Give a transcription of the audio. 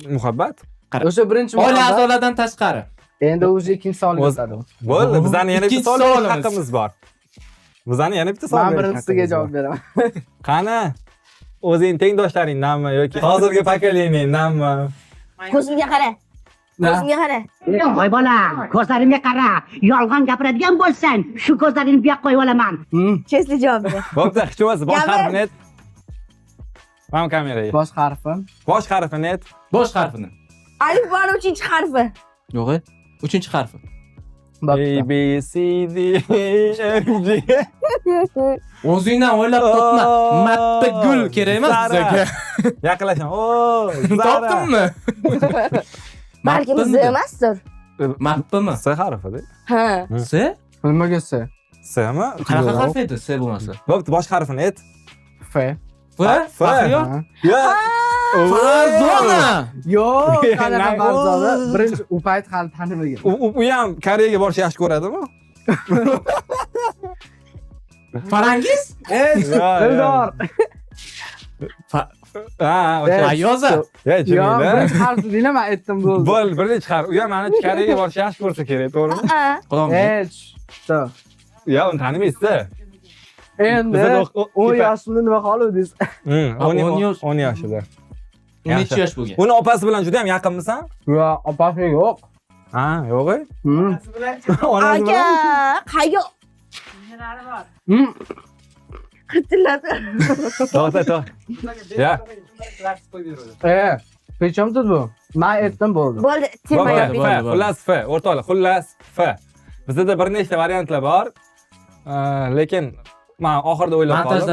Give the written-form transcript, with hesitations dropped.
Muhabbat. O'sha birinchi Oila muhabbat. a'zolaridan tashqari. Endi o'zi ikkinchi savol beradi. Bo'ldi, bizani yana bitta Ikkinchi savol savolimiz. haqqimiz bor. Bizani yana bitta savol Men berish birinchisiga haqqimiz javob bor. beraman. Qani? O'zing tengdoshlaringdanmi yoki hozirgi pokoleniyangdanmi? Ko'zimga qara. Ko'zimga qara. Voy bola, ko'zlarimga qara. Yolg'on gapiradigan bo'lsang, shu ko'zlaringni bu yoqqa qo'yib olaman. Chesli javob ber. Bo'pti, hech bo'lmasa bosh Gapir. harfini ayt. Mana kameraga. Bosh harfi. Bosh harfini ayt. Bosh harfini. Alif bor 3-harfi. Yo'q, 3-harfi. A B C D E F G. O'zingdan o'ylab topma. Matta gul kerak emas bizga. Yaqinlashing. O, Topdimmi? Balki bizda emasdir. Mappimi? S harfi-da. Ha. S? Nimaga S? S-mi? Qanaqa harf edi S bo'lmasa? Bo'pti, bosh harfini ayt. F. F? Faxriyor? Yo. Farzona. Yo'q, qanaqa Nima? farzona? Birinchi u payt hali tanimagan. U ham Koreyaga borishni yaxshi ko'radimi? Farangiz? Dildor. Ha, o'sha. Ayoza. Ya, Yo'q, chimingda. birinchi harfni deyman, men aytdim bo'ldi. Bo'l, bir necha harf. U ham mana Koreyaga borishni yaxshi ko'rsa kerak, to'g'rimi? Ha. Qulog'im. Shu. Ya, uni tanimaysiz-da. Endi Bizda 10 yoshimda nima qoluvdingiz? 10 yosh. 10 yoshida. Necha yosh bo'lgan? Uni opasi bilan juda ham yaqinmisan? Yo'q, opasi yo'q. Ha, yo'q-ku. Onasi Aka, bilan. qayo? Qitiladi. To'xta. Ya. Qachon bu? Men aytdim bo'ldi. Bo'ldi, terma F, xullas F, o'rtoqlar, xullas F. Bizda bir nechta variantlar bor. Lekin men oxirida o'ylab qoldim.